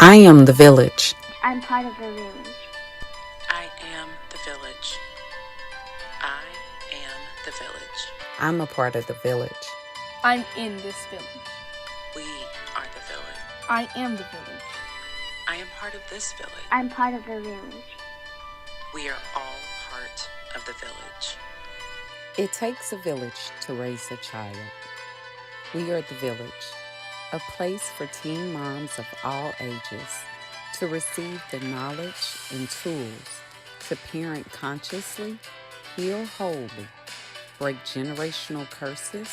I am the village. I'm part of the village. I am the village. I am the village. I'm a part of the village. I'm in this village. We are the village. I am the village. I am part of this village. I'm part of the village. We are all part of the village. It takes a village to raise a child. We are the village, a place for teen moms of all ages to receive the knowledge and tools to parent consciously, heal wholly, break generational curses,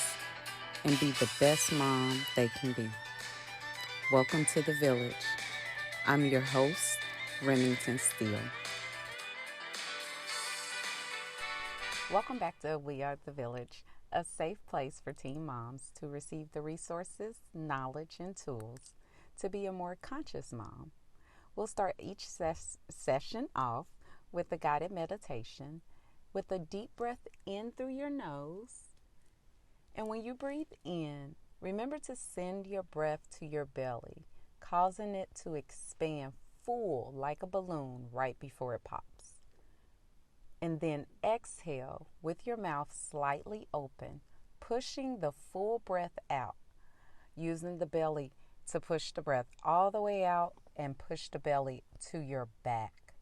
and be the best mom they can be. Welcome to the village. I'm your host, Remington Steele. Welcome back to We Are the Village, a safe place for teen moms to receive the resources, knowledge, and tools to be a more conscious mom. We'll start each session off with a guided meditation with a deep breath in through your nose. And when you breathe in, remember to send your breath to your belly, causing it to expand full like a balloon right before it pops. And then exhale with your mouth slightly open, pushing the full breath out, using the belly to push the breath all the way out and push the belly to your back.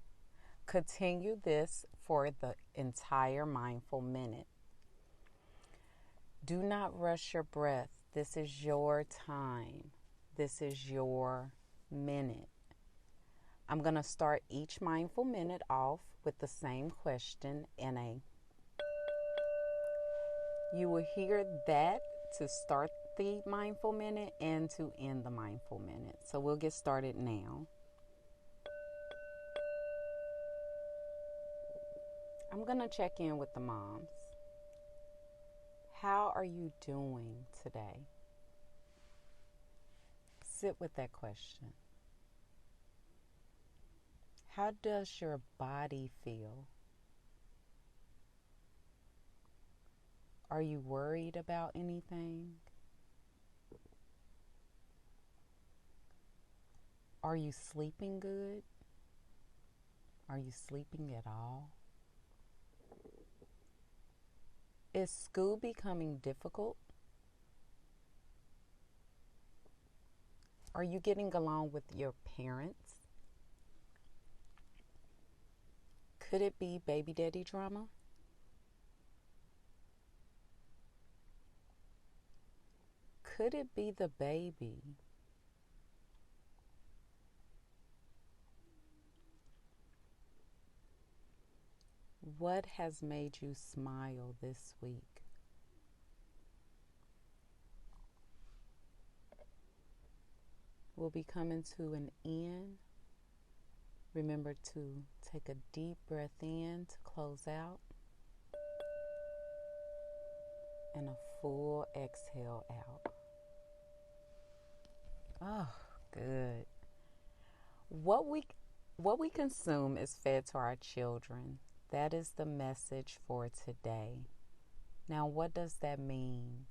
Continue this for the entire mindful minute. Do not rush your breath. This is your time. This is your minute. I'm going to start each mindful minute off with the same question You will hear that to start the mindful minute and to end the mindful minute. So we'll get started now. I'm going to check in with the moms. How are you doing today? Sit with that question. How does your body feel? Are you worried about anything? Are you sleeping good? Are you sleeping at all? Is school becoming difficult? Are you getting along with your parents? Could it be baby daddy drama? Could it be the baby? What has made you smile this week? We'll be coming to an end. Remember to take a deep breath in to close out and a full exhale out. Oh, good. What we consume is fed to our children. That is the message for today. Now, what does that mean?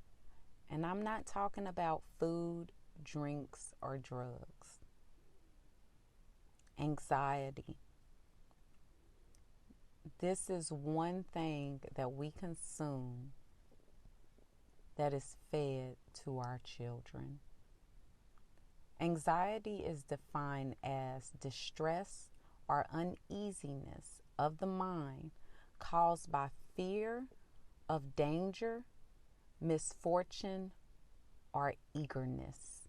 And I'm not talking about food, drinks, or drugs. Anxiety. This is one thing that we consume that is fed to our children. Anxiety is defined as distress or uneasiness of the mind caused by fear of danger, misfortune, or eagerness.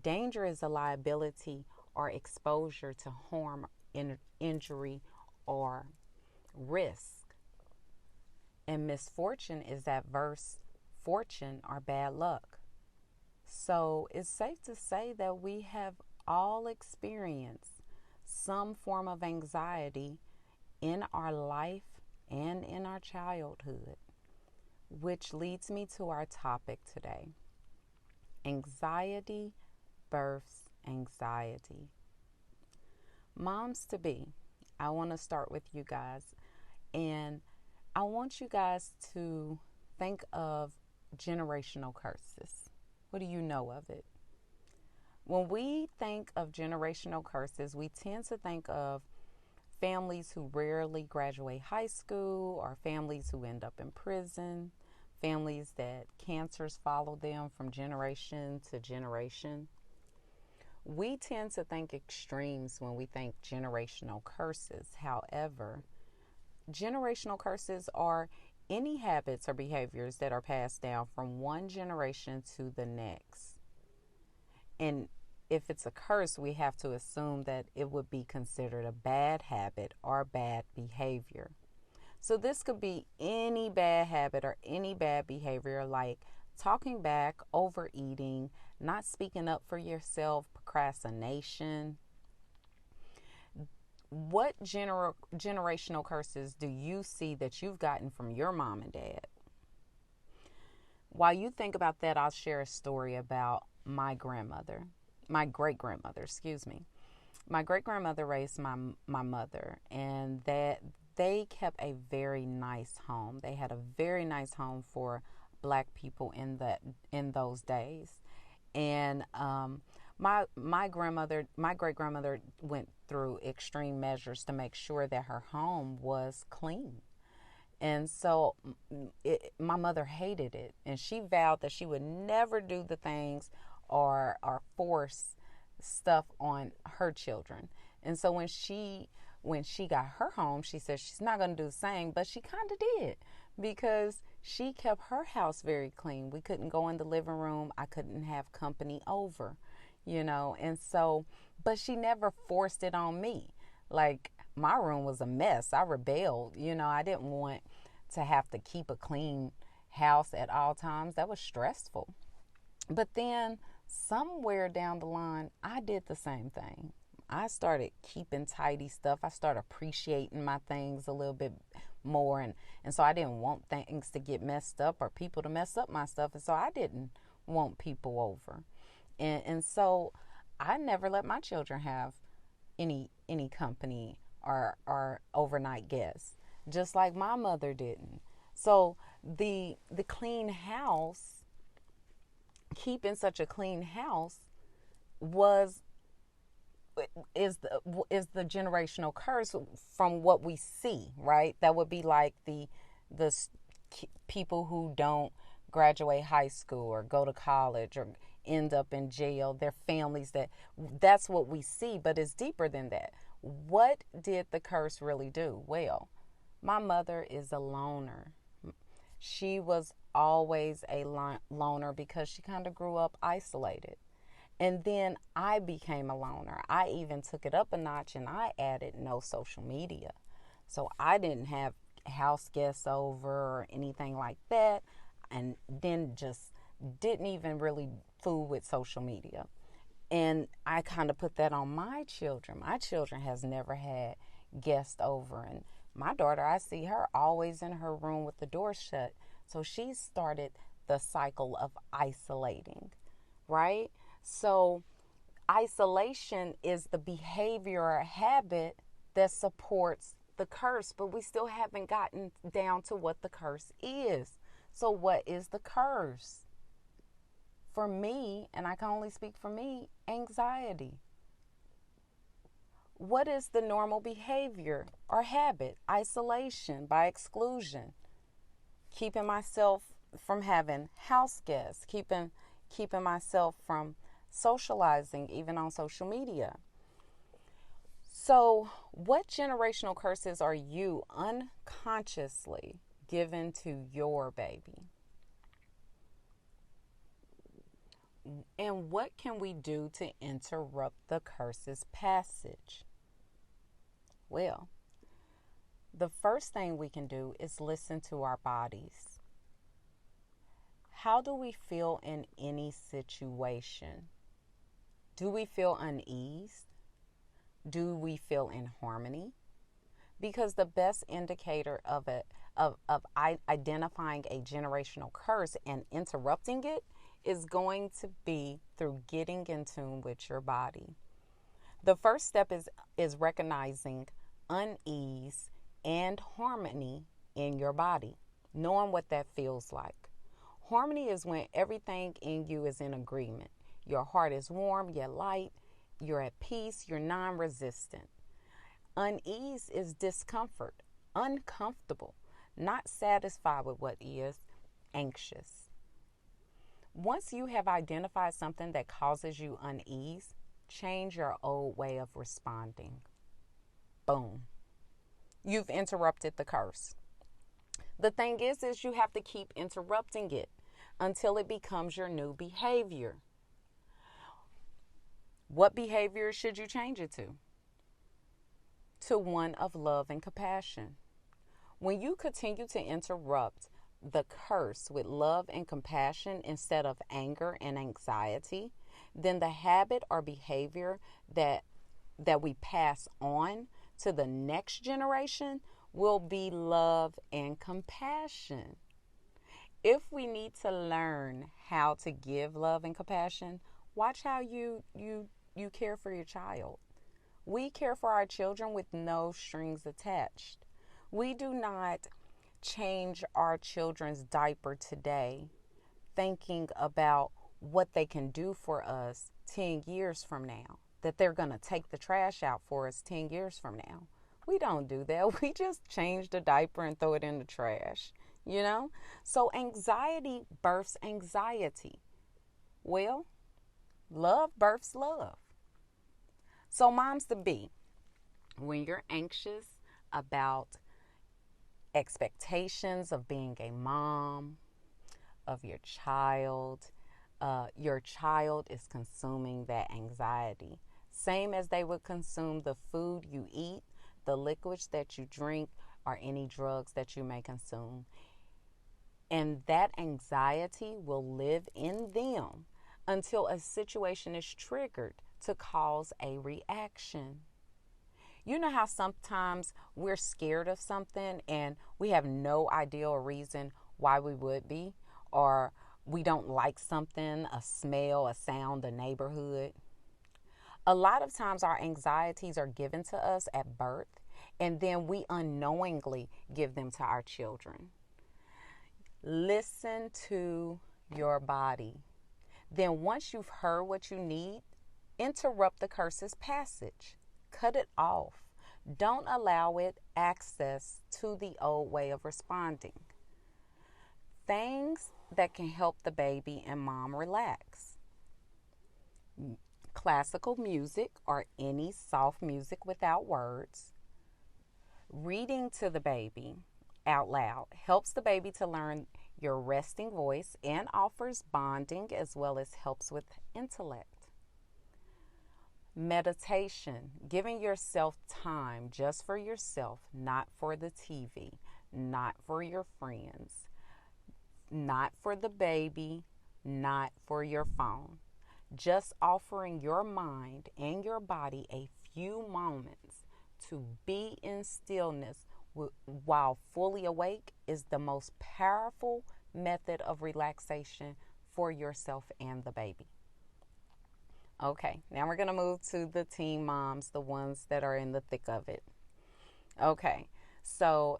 Danger is a liability or exposure to harm, injury, or risk. And misfortune is adverse fortune or bad luck. So it's safe to say that we have all experienced some form of anxiety in our life and in our childhood, which leads me to our topic today. Anxiety births anxiety. Moms to be, I want to start with you guys, and I want you guys to think of generational curses. What do you know of it? When we think of generational curses, we tend to think of families who rarely graduate high school, or families who end up in prison, families that cancers follow them from generation to generation. We tend to think extremes when we think generational curses. However, generational curses are any habits or behaviors that are passed down from one generation to the next. And if it's a curse, we have to assume that it would be considered a bad habit or bad behavior. So this could be any bad habit or any bad behavior, like talking back, overeating, not speaking up for yourself, procrastination. What generational curses do you see that you've gotten from your mom and dad? While you think about that, I'll share a story about my great grandmother, excuse me. My great grandmother raised my mother, and that they kept a very nice home. They had a very nice home for Black people in those days. And my great grandmother went through extreme measures to make sure that her home was clean. And so my mother hated it, and she vowed that she would never do the things or force stuff on her children. And so when she got her home, she said she's not going to do the same, but she kind of did, because she kept her house very clean. We couldn't go in the living room. I couldn't have company over, and so, but she never forced it on me. Like, my room was a mess. I rebelled. I didn't want to have to keep a clean house at all times. That was stressful. But then somewhere down the line, I did the same thing. I started keeping tidy stuff. I started appreciating my things a little bit more. And so I didn't want things to get messed up or people to mess up my stuff. And so I didn't want people over. And so I never let my children have any company or overnight guests, just like my mother didn't. So the clean house, keeping such a clean house, is the generational curse from what we see, right? That would be like the people who don't graduate high school or go to college or end up in jail. Their families, that's what we see, but it's deeper than that. What did the curse really do? Well, my mother is a loner. She was always a loner because she kind of grew up isolated. And then I became a loner. I even took it up a notch and I added no social media. So I didn't have house guests over or anything like that. And then just didn't even really fool with social media. And I kind of put that on my children. My children has never had guests over. And my daughter, I see her always in her room with the door shut. So she started the cycle of isolating, right? So isolation is the behavior or habit that supports the curse, but we still haven't gotten down to what the curse is. So what is the curse? For me, and I can only speak for me, anxiety. What is the normal behavior or habit? Isolation by exclusion. Keeping myself from having house guests, keeping myself from socializing, even on social media. So, what generational curses are you unconsciously giving to your baby? And what can we do to interrupt the curse's passage? Well, the first thing we can do is listen to our bodies. How do we feel in any situation? Do we feel unease? Do we feel in harmony? Because the best indicator of identifying a generational curse and interrupting it is going to be through getting in tune with your body. The first step is recognizing unease and harmony in your body, knowing what that feels like. Harmony is when everything in you is in agreement. Your heart is warm, you're light, you're at peace, you're non-resistant. Unease is discomfort, uncomfortable, not satisfied with what is, anxious. Once you have identified something that causes you unease, change your old way of responding. Boom. You've interrupted the curse. The thing is you have to keep interrupting it until it becomes your new behavior. What behavior should you change it to? To one of love and compassion. When you continue to interrupt the curse with love and compassion instead of anger and anxiety, then the habit or behavior that we pass on to the next generation will be love and compassion. If we need to learn how to give love and compassion, watch how you care for your child. We care for our children with no strings attached. We do not change our children's diaper today thinking about what they can do for us 10 years from now, that they're going to take the trash out for us 10 years from now. We don't do that. We just change the diaper and throw it in the trash, you know? So anxiety births anxiety. Well, love births love. So moms to be, when you're anxious about expectations of being a mom, of your child is consuming that anxiety. Same as they would consume the food you eat, the liquids that you drink, or any drugs that you may consume. And that anxiety will live in them until a situation is triggered to cause a reaction. You know how sometimes we're scared of something and we have no idea or reason why we would be, or we don't like something, a smell, a sound, a neighborhood. A lot of times our anxieties are given to us at birth, and then we unknowingly give them to our children. Listen to your body. Then once you've heard what you need, interrupt the curse's passage. Cut it off. Don't allow it access to the old way of responding. Things that can help the baby and mom relax. Classical music or any soft music without words. Reading to the baby out loud helps the baby to learn your resting voice and offers bonding as well as helps with intellect. Meditation, giving yourself time just for yourself, not for the TV, not for your friends, not for the baby, not for your phone. Just offering your mind and your body a few moments to be in stillness while fully awake is the most powerful method of relaxation for yourself and the baby. Okay, now we're going to move to the teen moms, the ones that are in the thick of it. Okay, so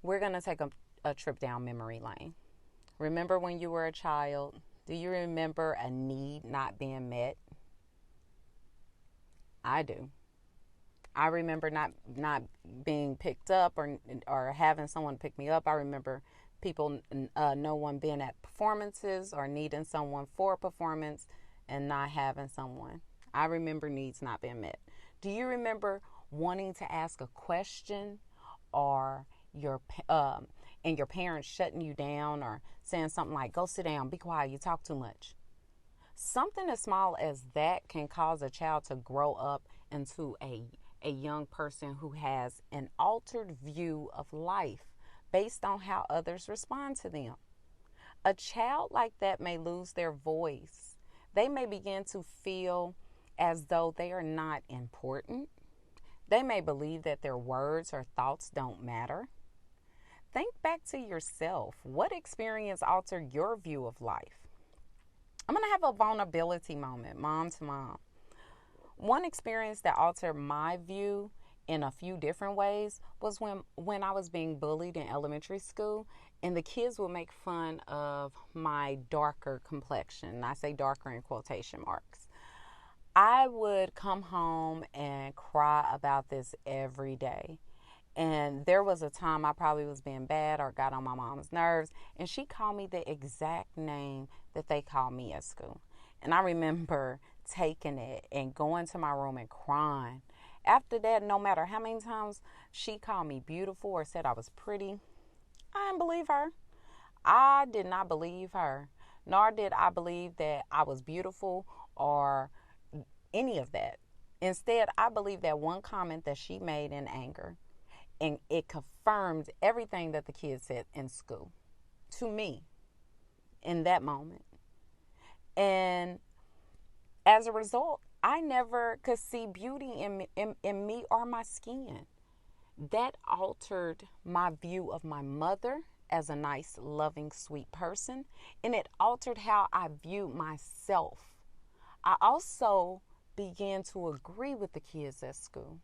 we're going to take a trip down memory lane. Remember when you were a child? Do you remember a need not being met? I do. I remember not being picked up or having someone pick me up. I remember no one being at performances or needing someone for a performance and not having someone. I remember needs not being met. Do you remember wanting to ask a question or your parents shutting you down or saying something like, go sit down, be quiet, you talk too much? Something as small as that can cause a child to grow up into a young person who has an altered view of life based on how others respond to them. A child like that may lose their voice. They may begin to feel as though they are not important. They may believe that their words or thoughts don't matter. Think back to yourself. What experience altered your view of life? I'm going to have a vulnerability moment, mom to mom. One experience that altered my view in a few different ways was when I was being bullied in elementary school, and the kids would make fun of my darker complexion. And I say darker in quotation marks. I would come home and cry about this every day. And there was a time I probably was being bad or got on my mom's nerves, and she called me the exact name that they called me at school. And I remember taking it and going to my room and crying. After that, no matter how many times she called me beautiful or said I was pretty, I didn't believe her. I did not believe her, nor did I believe that I was beautiful or any of that. Instead, I believed that one comment that she made in anger, and it confirmed everything that the kids said in school to me in that moment. And as a result, I never could see beauty in me or my skin. That altered my view of my mother as a nice, loving, sweet person, and it altered how I viewed myself. I also began to agree with the kids at school.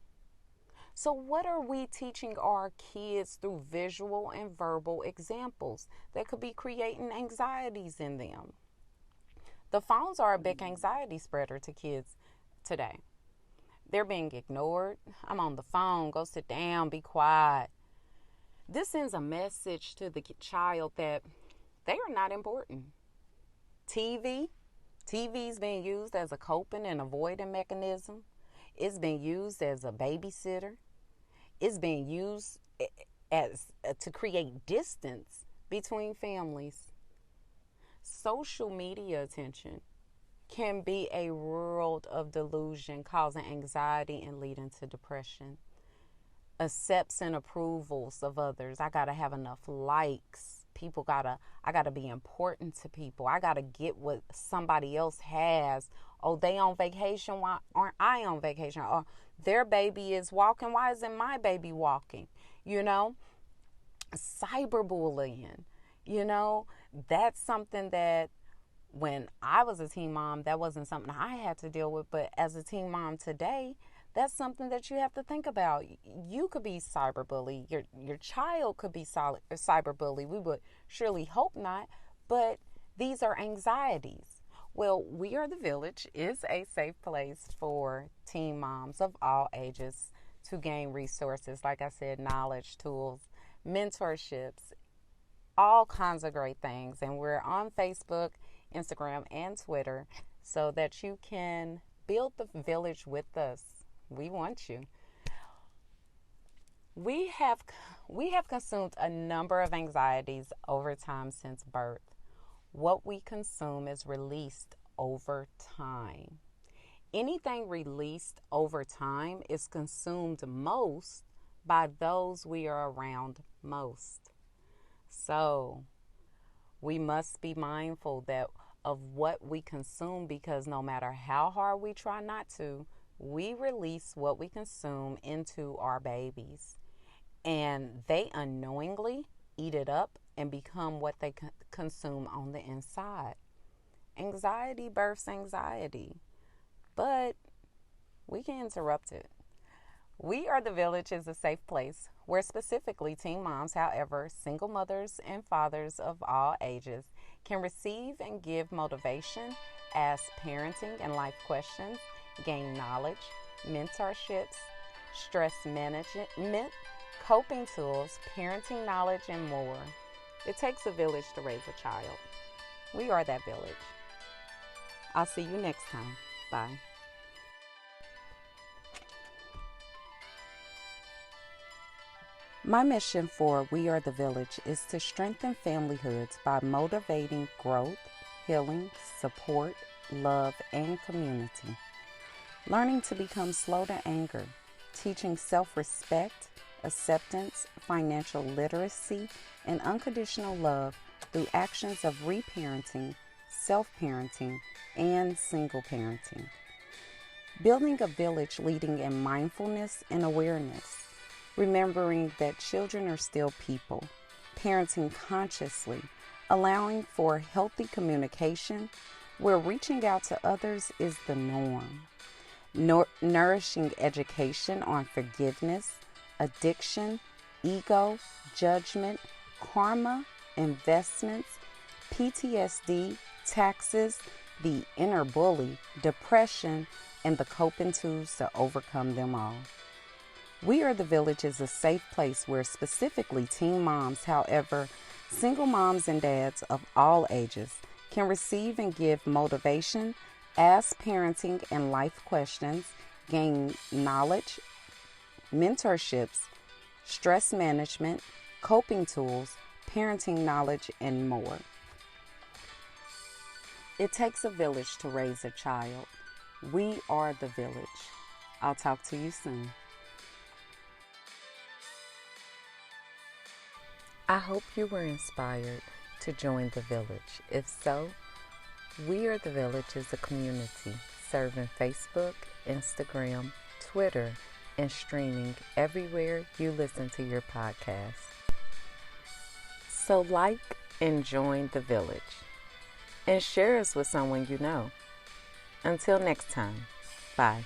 So what are we teaching our kids through visual and verbal examples that could be creating anxieties in them? The phones are a big anxiety spreader to kids today. They're being ignored. I'm on the phone. Go sit down. Be quiet. This sends a message to the child that they are not important. TV's being used as a coping and avoiding mechanism. It's being used as a babysitter. It's being used as to create distance between families. Social media attention can be a world of delusion, causing anxiety and leading to depression. Accepts and approvals of others. I gotta have enough likes. I gotta be important to people. I gotta get what somebody else has. Oh, they on vacation. Why aren't I on vacation? Or their baby is walking. Why isn't my baby walking? Cyberbullying. That's something that when I was a teen mom, that wasn't something I had to deal with. But as a teen mom today, that's something that you have to think about. You could be cyberbullied. Your child could be cyberbullied. We would surely hope not, but these are anxieties. Well, We Are the Village is a safe place for teen moms of all ages to gain resources, like I said, knowledge, tools, mentorships, all kinds of great things. And we're on Facebook, Instagram, and Twitter so that you can build the village with us. We want you. We have consumed a number of anxieties over time since birth. What we consume is released over time. Anything released over time is consumed most by those we are around most. So we must be mindful of what we consume, because no matter how hard we try not to, we release what we consume into our babies, and they unknowingly eat it up and become what they consume on the inside. Anxiety births anxiety, but we can interrupt it. We Are the Village is a safe place where specifically teen moms, however, single mothers and fathers of all ages, can receive and give motivation, ask parenting and life questions, gain knowledge, mentorships, stress management, coping tools, parenting knowledge, and more. It takes a village to raise a child. We are that village. I'll see you next time. Bye. My mission for We Are the Village is to strengthen familyhoods by motivating growth, healing, support, love, and community. Learning to become slow to anger, teaching self-respect, acceptance, financial literacy, and unconditional love through actions of reparenting, self-parenting, and single parenting. Building a village leading in mindfulness and awareness. Remembering that children are still people, parenting consciously, allowing for healthy communication, where reaching out to others is the norm. nourishing education on forgiveness, addiction, ego, judgment, karma, investments, PTSD, taxes, the inner bully, depression, and the coping tools to overcome them all. We Are the Village is a safe place where specifically teen moms, however, single moms and dads of all ages, can receive and give motivation, ask parenting and life questions, gain knowledge, mentorships, stress management, coping tools, parenting knowledge, and more. It takes a village to raise a child. We are the village. I'll talk to you soon. I hope you were inspired to join the village. If so, We Are the Village is a community serving Facebook, Instagram, Twitter, and streaming everywhere you listen to your podcast. So like and join the village and share us with someone you know. Until next time, bye.